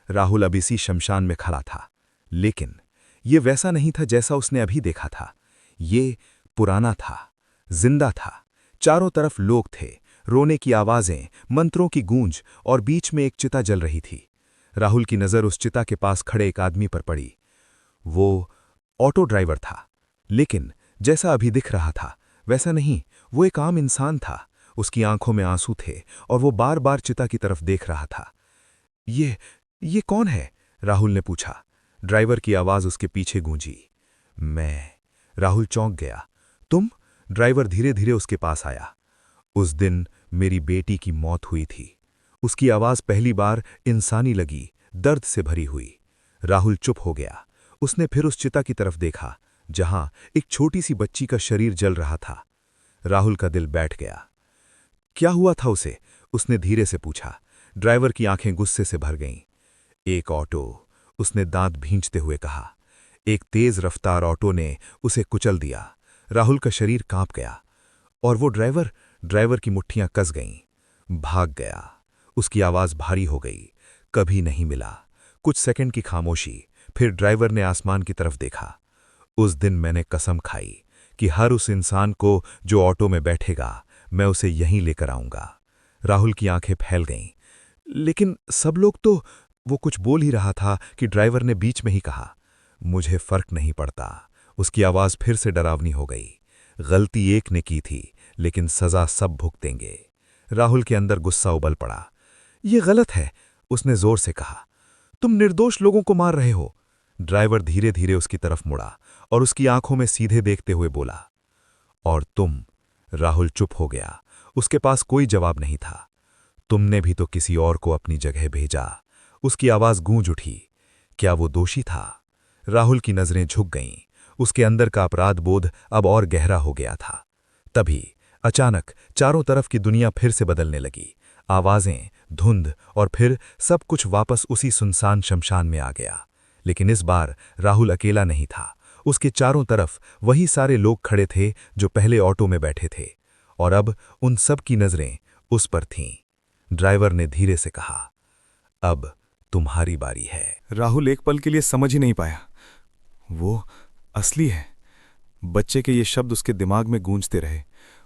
B: राहुल अब इसी शमशान में खड़ा था, लेकिन ये वैसा नहीं था जैसा उसने अभी देखा था। ये पुराना था, जिंदा था। चारों तरफ लोग थे, रोने की आवाजें, मंत्रों की गूंज, और बीच में एक चिता जल रही थी। राहुल की नजर उस चिता के पास खड़े एक आदमी पर पड़ी। वो ऑटो ड्राइवर था, लेकिन जैसा अभी दिख रहा था वैसा नहीं। वो एक आम इंसान था। उसकी आंखों में आंसू थे और वो बार बार चिता की तरफ देख रहा था। ये कौन है? राहुल ने पूछा। ड्राइवर की आवाज उसके पीछे गूंजी। मैं। राहुल चौंक गया। तुम? ड्राइवर धीरे धीरे उसके पास आया। उस दिन मेरी बेटी की मौत हुई थी। उसकी आवाज पहली बार इंसानी लगी, दर्द से भरी हुई। राहुल चुप हो गया। उसने फिर उस चिता की तरफ देखा, जहां एक छोटी सी बच्ची का शरीर जल रहा था। राहुल का दिल बैठ गया। क्या हुआ था उसे? उसने धीरे से पूछा। ड्राइवर की आंखें गुस्से से भर गईं। एक ऑटो, उसने दांत भींचते हुए कहा। एक तेज रफ्तार ऑटो ने उसे कुचल दिया। राहुल का शरीर कांप गया। और वो ड्राइवर की मुट्ठियां कस गईं। भाग गया। उसकी आवाज भारी हो गई। कभी नहीं मिला। कुछ सेकंड की खामोशी, फिर ड्राइवर ने आसमान की तरफ देखा। उस दिन मैंने कसम खाई कि हर उस इंसान को जो ऑटो में बैठेगा, मैं उसे यहीं लेकर आऊंगा। राहुल की आंखें फैल गईं। लेकिन सब लोग तो। वो कुछ बोल ही रहा था कि ड्राइवर ने बीच में ही कहा, मुझे फर्क नहीं पड़ता। उसकी आवाज फिर से डरावनी हो गई। गलती एक ने की थी, लेकिन सजा सब भुगतेंगे। राहुल के अंदर गुस्सा उबल पड़ा। ये गलत है, उसने जोर से कहा। तुम निर्दोष लोगों को मार रहे हो। ड्राइवर धीरे धीरे उसकी तरफ मुड़ा और उसकी आंखों में सीधे देखते हुए बोला, और तुम? राहुल चुप हो गया। उसके पास कोई जवाब नहीं था। तुमने भी तो किसी और को अपनी जगह भेजा। उसकी आवाज गूंज उठी। क्या वो दोषी था? राहुल की नजरें झुक गईं। उसके अंदर का अपराध बोध अब और गहरा हो गया था। तभी अचानक चारों तरफ की दुनिया फिर से बदलने लगी। आवाजें, धुंध, और फिर सब कुछ वापस उसी सुनसान शमशान में आ गया। लेकिन इस बार राहुल अकेला नहीं था। उसके चारों तरफ वही सारे लोग खड़े थे जो पहले ऑटो में बैठे थे, और अब उन सब की नजरें उस पर थीं। ड्राइवर ने धीरे से कहा, अब तुम्हारी बारी है।
D: राहुल एक पल के लिए समझ ही नहीं पाया। वो असली है। बच्चे के ये शब्द उसके दिमाग में गूंजते रहे।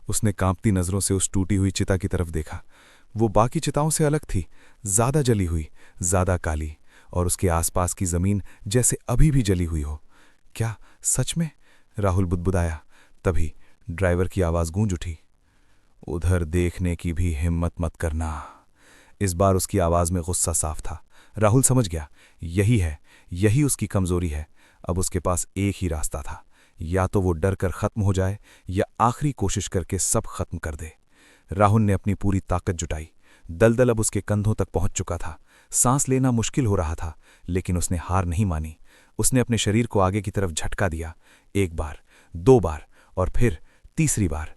D: उसने कांपती नजरों से उस टूटी हुई चिता की तरफ देखा। वो बाकी चिताओं से अलग थी, ज्यादा जली हुई, ज्यादा काली, और उसके आसपास की जमीन जैसे अभी भी जली हुई हो। क्या सच में? राहुल बुदबुदाया। तभी ड्राइवर की आवाज गूंज उठी, उधर देखने की भी हिम्मत मत करना। इस बार उसकी आवाज में गुस्सा साफ था। राहुल समझ गया, यही है, यही उसकी कमजोरी है। अब उसके पास एक ही रास्ता था, या तो वो डर कर खत्म हो जाए या आखिरी कोशिश करके सब खत्म कर दे। राहुल ने अपनी पूरी ताकत जुटाई। दलदल अब उसके कंधों तक पहुंच चुका था। सांस लेना मुश्किल हो रहा था, लेकिन उसने हार नहीं मानी। उसने अपने शरीर को आगे की तरफ झटका दिया। एक बार, दो बार, और फिर तीसरी बार।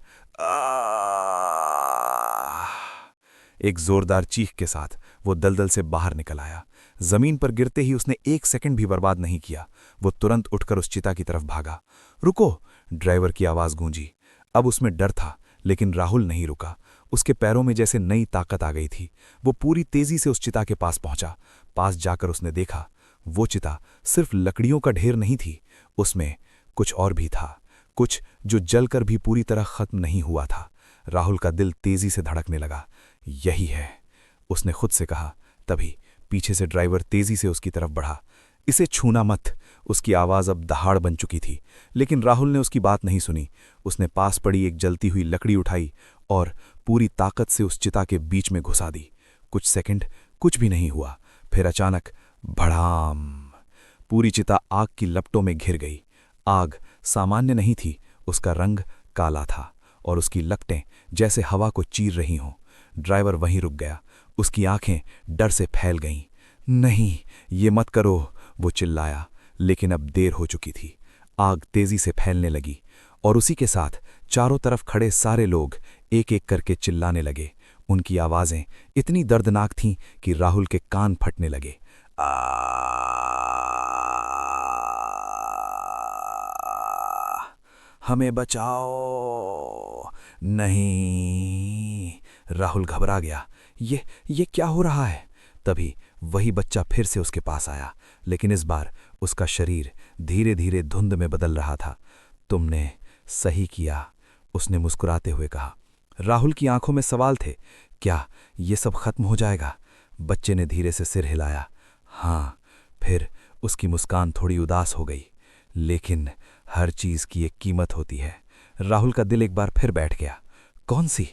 D: एक जोरदार चीख के साथ वो दलदल से बाहर निकल आया। जमीन पर गिरते ही उसने एक सेकंड भी बर्बाद नहीं किया। वो तुरंत उठकर उस चिता की तरफ भागा। रुको! ड्राइवर की आवाज गूंजी। अब उसमें डर था, लेकिन राहुल नहीं रुका। उसके पैरों में जैसे नई ताकत आ गई थी। वो पूरी तेजी से उस चिता के पास पहुंचा। पास जाकर उसने देखा, वो चिता सिर्फ लकड़ियों का ढेर नहीं थी, उसमें कुछ और भी था, कुछ जो जलकर भी पूरी तरह खत्म नहीं हुआ था। राहुल का दिल तेजी से धड़कने लगा। यही है, उसने खुद से कहा। तभी पीछे से ड्राइवर तेजी से उसकी तरफ बढ़ा। इसे छूना मत, उसकी आवाज़ अब दहाड़ बन चुकी थी, लेकिन राहुल ने उसकी बात नहीं सुनी। उसने पास पड़ी एक जलती हुई लकड़ी उठाई और पूरी ताकत से उस चिता के बीच में घुसा दी। कुछ सेकंड कुछ भी नहीं हुआ, फिर अचानक भड़ाम, पूरी चिता आग की लपटों में घिर गई। आग सामान्य नहीं थी, उसका रंग काला था और उसकी लपटें जैसे हवा को चीर रही हों। ड्राइवर वहीं रुक गया, उसकी आंखें डर से फैल गईं। नहीं, ये मत करो, वो चिल्लाया, लेकिन अब देर हो चुकी थी। आग तेजी से फैलने लगी और उसी के साथ चारों तरफ खड़े सारे लोग एक एक करके चिल्लाने लगे। उनकी आवाज़ें इतनी दर्दनाक थीं कि राहुल के कान फटने लगे। हमें बचाओ! नहीं! राहुल घबरा गया। ये क्या हो रहा है? तभी वही बच्चा फिर से उसके पास आया, लेकिन इस बार उसका शरीर धीरे धीरे धुंध में बदल रहा था। तुमने सही किया, उसने मुस्कुराते हुए कहा। राहुल की आंखों में सवाल थे। क्या ये सब खत्म हो जाएगा? बच्चे ने धीरे से सिर हिलाया। हाँ। फिर उसकी मुस्कान थोड़ी उदास हो गई। लेकिन हर चीज की एक कीमत होती है। राहुल का दिल एक बार फिर बैठ गया। कौन सी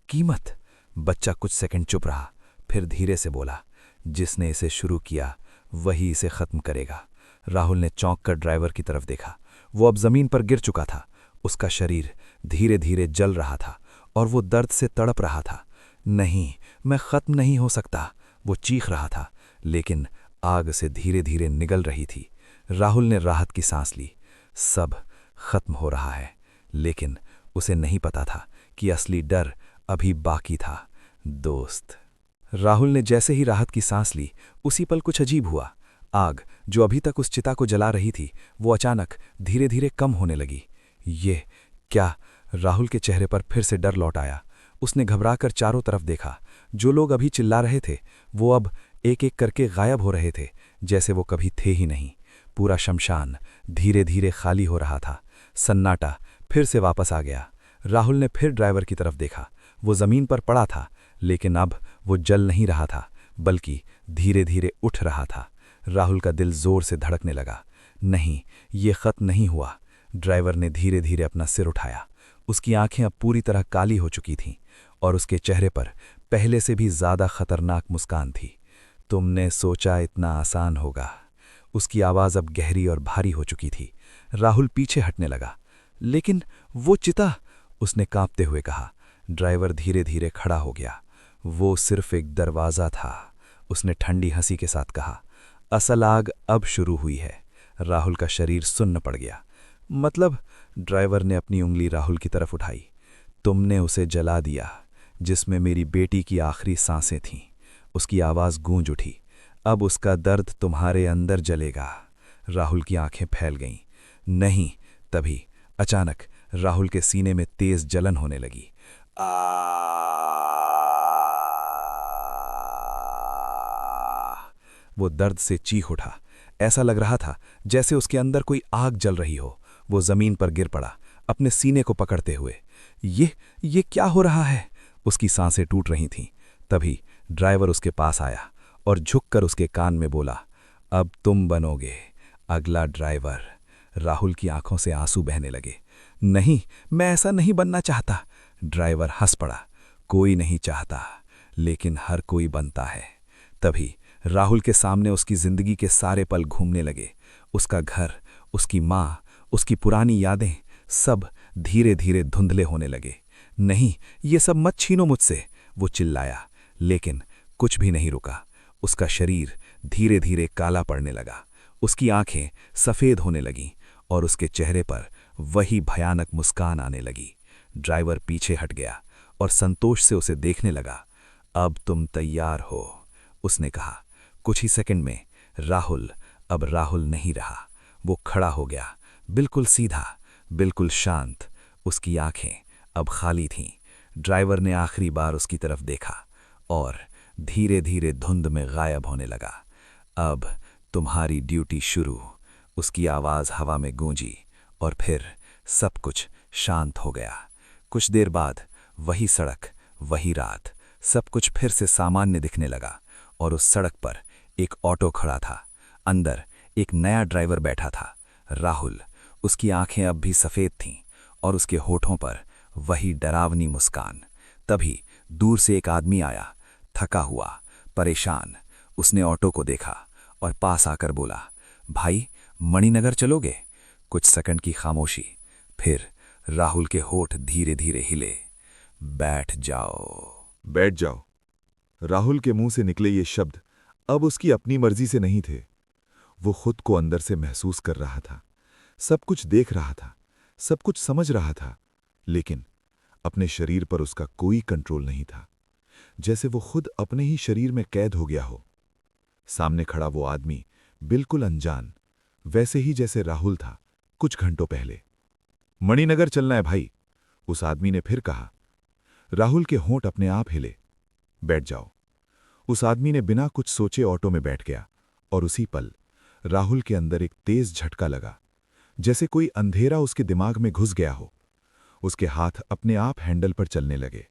D: कीमत? बच्चा कुछ सेकंड चुप रहा, फिर धीरे से बोला, जिसने इसे शुरू किया वही इसे खत्म करेगा। राहुल ने चौंक कर ड्राइवर की तरफ देखा। वो अब जमीन पर गिर चुका था। उसका शरीर धीरे धीरे जल रहा था और वो दर्द से तड़प रहा था। नहीं, मैं खत्म नहीं हो सकता, वो चीख रहा था, लेकिन आग से धीरे धीरे निगल रही थी। राहुल ने राहत की सांस ली। सब खत्म हो रहा है, लेकिन उसे नहीं पता था कि असली डर अभी बाकी था। दोस्त। राहुल ने जैसे ही राहत की सांस ली, उसी पल कुछ अजीब हुआ। आग जो अभी तक उस चिता को जला रही थी, वो अचानक धीरे धीरे कम होने लगी। ये क्या? राहुल के चेहरे पर फिर से डर लौट आया। उसने घबराकर चारों तरफ देखा। जो लोग अभी चिल्ला रहे थे, वो अब एक एक करके गायब हो रहे थे, जैसे वो कभी थे ही नहीं। पूरा शमशान धीरे धीरे खाली हो रहा था। सन्नाटा फिर से वापस आ गया। राहुल ने फिर ड्राइवर की तरफ देखा। वो जमीन पर पड़ा था, लेकिन अब वो जल नहीं रहा था, बल्कि धीरे धीरे उठ रहा था। राहुल का दिल जोर से धड़कने लगा। नहीं, ये खत्म नहीं हुआ। ड्राइवर ने धीरे धीरे अपना सिर उठाया। उसकी आंखें अब पूरी तरह काली हो चुकी थीं और उसके चेहरे पर पहले से भी ज्यादा खतरनाक मुस्कान थी। तुमने सोचा इतना आसान होगा? उसकी आवाज अब गहरी और भारी हो चुकी थी। राहुल पीछे हटने लगा। लेकिन वो चिता, उसने कांपते हुए कहा। ड्राइवर धीरे धीरे खड़ा हो गया। वो सिर्फ एक दरवाज़ा था, उसने ठंडी हंसी के साथ कहा। असल आग अब शुरू हुई है। राहुल का शरीर सुन्न पड़ गया। मतलब? ड्राइवर ने अपनी उंगली राहुल की तरफ उठाई। तुमने उसे जला दिया, जिसमें मेरी बेटी की आखिरी सांसें थीं। उसकी आवाज़ गूंज उठी। अब उसका दर्द तुम्हारे अंदर जलेगा। राहुल की आंखें फैल गईं। नहीं। तभी अचानक राहुल के सीने में तेज जलन होने लगी। वो दर्द से चीख उठा। ऐसा लग रहा था जैसे उसके अंदर कोई आग जल रही हो। वो जमीन पर गिर पड़ा, अपने सीने को पकड़ते हुए। ये क्या हो रहा है? उसकी सांसें टूट रही थीं। तभी ड्राइवर उसके पास आया और झुककर उसके कान में बोला, अब तुम बनोगे अगला ड्राइवर। राहुल की आंखों से आंसू बहने लगे। नहीं, मैं ऐसा नहीं बनना चाहता। ड्राइवर हंस पड़ा। कोई नहीं चाहता, लेकिन हर कोई बनता है। तभी राहुल के सामने उसकी जिंदगी के सारे पल घूमने लगे। उसका घर, उसकी माँ, उसकी पुरानी यादें, सब धीरे धीरे धुंधले होने लगे। नहीं, ये सब मत छीनो मुझसे, वो चिल्लाया, लेकिन कुछ भी नहीं रुका। उसका शरीर धीरे धीरे काला पड़ने लगा। उसकी आंखें सफ़ेद होने लगीं और उसके चेहरे पर वही भयानक मुस्कान आने लगी। ड्राइवर पीछे हट गया और संतोष से उसे देखने लगा। अब तुम तैयार हो, उसने कहा। कुछ ही सेकंड में राहुल अब राहुल नहीं रहा। वो खड़ा हो गया, बिल्कुल सीधा, बिल्कुल शांत। उसकी आंखें अब खाली थीं। ड्राइवर ने आखिरी बार उसकी तरफ देखा और धीरे धीरे धुंध में गायब होने लगा। अब तुम्हारी ड्यूटी शुरू, उसकी आवाज़ हवा में गूंजी और फिर सब कुछ शांत हो गया। कुछ देर बाद वही सड़क, वही रात, सब कुछ फिर से सामान्य दिखने लगा और उस सड़क पर एक ऑटो खड़ा था। अंदर
B: एक नया ड्राइवर बैठा था, राहुल। उसकी आंखें अब भी सफ़ेद थीं और उसके होठों पर वही डरावनी मुस्कान। तभी दूर से एक आदमी आया, थका हुआ, परेशान। उसने ऑटो को देखा और पास आकर बोला, भाई, मणिनगर चलोगे? कुछ सेकंड की खामोशी, फिर राहुल के होठ धीरे धीरे हिले। बैठ जाओ।
A: बैठ जाओ। राहुल के मुंह से निकले ये शब्द अब उसकी अपनी मर्जी से नहीं थे। वो खुद को अंदर से महसूस कर रहा था, सब कुछ देख रहा था, सब कुछ समझ रहा था, लेकिन अपने शरीर पर उसका कोई कंट्रोल नहीं था, जैसे वो खुद अपने ही शरीर में कैद हो गया हो। सामने खड़ा वो आदमी बिल्कुल अनजान, वैसे ही जैसे राहुल था कुछ घंटों पहले। मणिनगर चलना है भाई, उस आदमी ने फिर कहा। राहुल के होंठ अपने आप हिले। बैठ जाओ। उस आदमी ने बिना कुछ सोचे ऑटो में बैठ गया और उसी पल राहुल के अंदर एक तेज झटका लगा, जैसे कोई अंधेरा उसके दिमाग में घुस गया हो। उसके हाथ अपने आप हैंडल पर चलने लगे।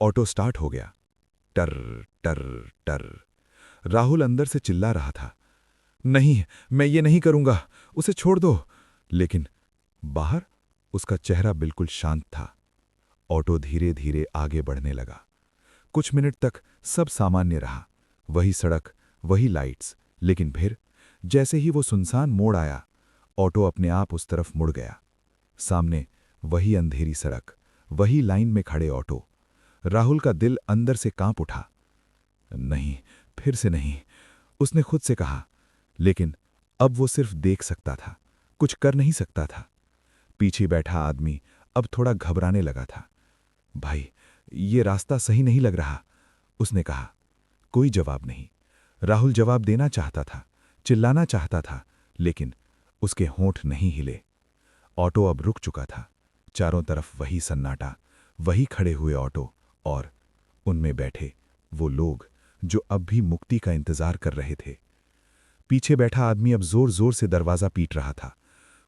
A: ऑटो स्टार्ट हो गया। टर टर टर। राहुल अंदर से चिल्ला रहा था, नहीं, मैं ये नहीं करूंगा, उसे छोड़ दो। लेकिन बाहर उसका चेहरा बिल्कुल शांत था। ऑटो धीरे धीरे आगे बढ़ने लगा। कुछ मिनट तक सब सामान्य रहा, वही सड़क, वही लाइट्स। लेकिन फिर जैसे ही वो सुनसान मोड़ आया, ऑटो अपने आप उस तरफ मुड़ गया। सामने वही अंधेरी सड़क, वही लाइन में खड़े ऑटो। राहुल का दिल अंदर से कांप उठा। नहीं, फिर से नहीं, उसने खुद से कहा। लेकिन अब वो सिर्फ देख सकता था, कुछ कर नहीं सकता था। पीछे बैठा आदमी अब थोड़ा घबराने लगा था। भाई, ये रास्ता सही नहीं लग रहा, उसने कहा। कोई जवाब नहीं। राहुल जवाब देना चाहता था, चिल्लाना चाहता था, लेकिन उसके होंठ नहीं हिले। ऑटो अब रुक चुका था। चारों तरफ वही सन्नाटा, वही खड़े हुए ऑटो और उनमें बैठे वो लोग जो अब भी मुक्ति का इंतजार कर रहे थे। पीछे बैठा आदमी अब जोर जोर से दरवाजा पीट रहा था।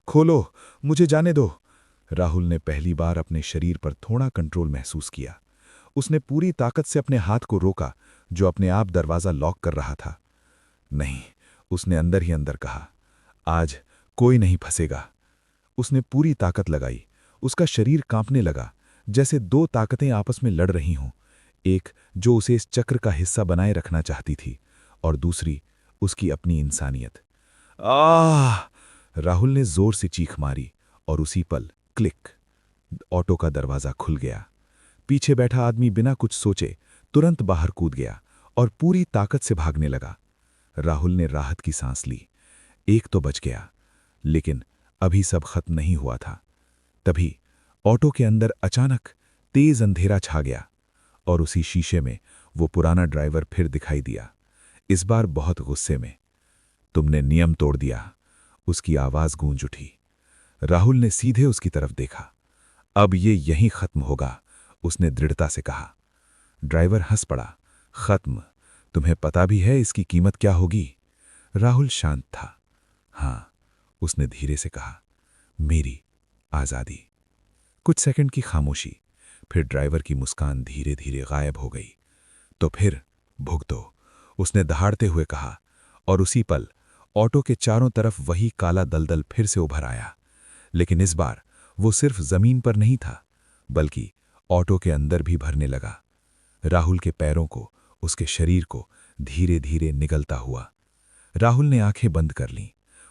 A: खोलो, मुझे जाने दो। राहुल ने पहली बार अपने शरीर पर थोड़ा कंट्रोल महसूस किया। उसने पूरी ताकत से अपने हाथ को रोका जो अपने आप दरवाजा लॉक कर रहा था। नहीं, उसने अंदर ही अंदर कहा, आज कोई नहीं फंसेगा। उसने पूरी ताकत लगाई। उसका शरीर कांपने लगा, जैसे दो ताकतें आपस में लड़ रही हों। एक जो उसे इस चक्र का हिस्सा बनाए रखना चाहती थी और दूसरी उसकी अपनी इंसानियत। आह! राहुल ने जोर से चीख मारी और उसी पल क्लिक, ऑटो का दरवाजा खुल गया। पीछे बैठा आदमी बिना कुछ सोचे तुरंत बाहर कूद गया और पूरी ताकत से भागने लगा। राहुल ने राहत की सांस ली। एक तो बच गया, लेकिन अभी सब खत्म नहीं हुआ था। तभी ऑटो के अंदर अचानक तेज अंधेरा छा गया और उसी शीशे में वो पुराना ड्राइवर फिर दिखाई दिया, इस बार बहुत गुस्से में। तुमने नियम तोड़ दिया, उसकी आवाज गूंज उठी। राहुल ने सीधे उसकी तरफ देखा। अब ये यहीं खत्म होगा, उसने दृढ़ता से कहा। ड्राइवर हंस पड़ा। खत्म? तुम्हें पता भी है इसकी कीमत क्या होगी? राहुल शांत था। हाँ, उसने धीरे से कहा, मेरी आजादी। कुछ सेकंड की खामोशी, फिर ड्राइवर की मुस्कान धीरे धीरे गायब हो गई। तो फिर भुगतो, उसने दहाड़ते हुए कहा, और उसी पल ऑटो के चारों तरफ वही काला दलदल फिर से उभर आया। लेकिन इस बार वो सिर्फ जमीन पर नहीं था, बल्कि ऑटो के अंदर भी भरने लगा। राहुल के पैरों को, उसके शरीर को धीरे धीरे निगलता हुआ। राहुल ने आंखें बंद कर लीं।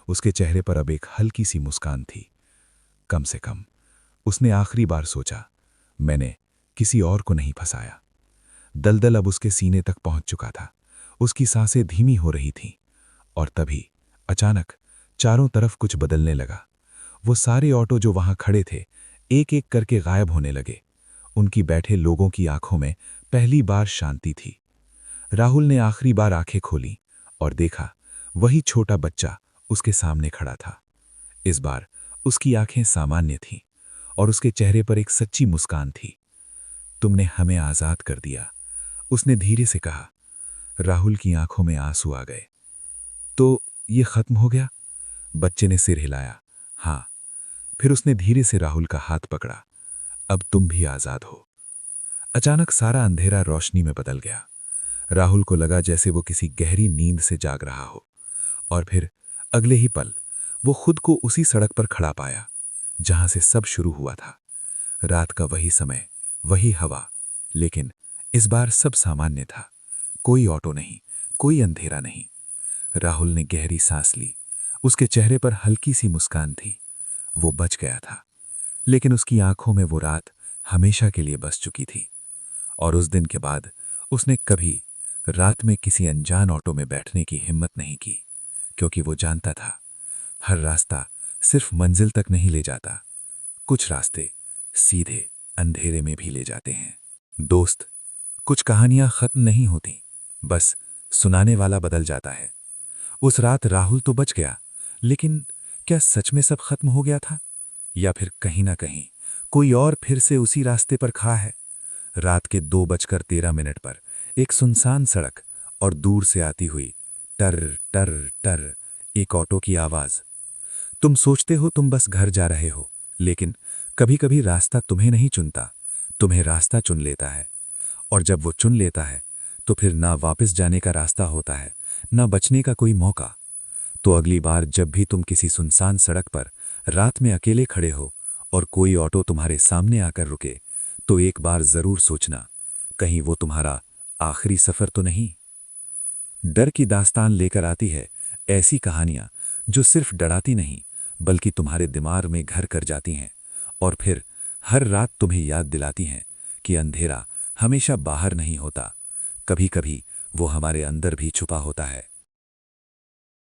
A: उसके चेहरे पर अब एक हल्की सी मुस्कान थी। कम से कम, उसने आखिरी बार सोचा, मैंने किसी और को नहीं फंसाया। दलदल अब उसके सीने तक पहुंच चुका था। उसकी सांसें धीमी हो रही थीं और तभी अचानक चारों तरफ कुछ बदलने लगा। वो सारे ऑटो जो वहां खड़े थे एक एक करके गायब होने लगे। उनकी बैठे लोगों की आंखों में पहली बार शांति थी। राहुल ने आखिरी बार आंखें खोली और देखा, वही छोटा बच्चा उसके सामने खड़ा था। इस बार उसकी आंखें सामान्य थीं और उसके चेहरे पर एक सच्ची मुस्कान थी। तुमने हमें आजाद कर दिया, उसने धीरे से कहा। राहुल की आंखों में आंसू आ गए। तो ये खत्म हो गया? बच्चे ने सिर हिलाया। हाँ। फिर उसने धीरे से राहुल का हाथ पकड़ा। अब तुम भी आजाद हो। अचानक सारा अंधेरा रोशनी में बदल गया। राहुल को लगा जैसे वो किसी गहरी नींद से जाग रहा हो, और फिर
B: अगले ही पल वो खुद को उसी सड़क पर खड़ा पाया जहां से सब शुरू हुआ था। रात का वही समय, वही हवा, लेकिन इस बार सब सामान्य था। कोई ऑटो नहीं, कोई अंधेरा नहीं। राहुल ने गहरी सांस ली। उसके चेहरे पर हल्की सी मुस्कान थी। वो बच गया था, लेकिन उसकी आंखों में वो रात हमेशा के लिए बस चुकी थी। और उस दिन के बाद उसने कभी रात में किसी अनजान ऑटो में बैठने की हिम्मत नहीं की, क्योंकि वो जानता था हर रास्ता सिर्फ मंजिल तक नहीं ले जाता, कुछ रास्ते सीधे अंधेरे में भी ले जाते हैं। दोस्त, कुछ कहानियां खत्म नहीं होती, बस सुनाने वाला बदल जाता है। उस रात राहुल तो बच गया, लेकिन क्या सच में सब खत्म हो गया था, या फिर कहीं ना कहीं कोई और फिर से उसी रास्ते पर खड़ा है? रात के 2:13 पर एक सुनसान सड़क और दूर से आती हुई टर टर टर एक ऑटो की आवाज। तुम सोचते हो तुम बस घर जा रहे हो, लेकिन कभी कभी रास्ता तुम्हें नहीं चुनता, तुम्हें रास्ता चुन लेता है। और जब वो चुन लेता है तो फिर ना वापस जाने का रास्ता होता है, ना बचने का कोई मौका। तो अगली बार जब भी तुम किसी सुनसान सड़क पर रात में अकेले खड़े हो और कोई ऑटो तुम्हारे सामने आकर रुके, तो एक बार जरूर सोचना, कहीं वो तुम्हारा आखिरी सफर तो नहीं। डर की दास्तान लेकर आती है ऐसी कहानियां जो सिर्फ डराती नहीं, बल्कि तुम्हारे दिमाग में घर कर जाती हैं और फिर हर रात तुम्हें याद दिलाती हैं कि अंधेरा हमेशा बाहर नहीं होता, कभी कभी वो हमारे अंदर भी छुपा होता है।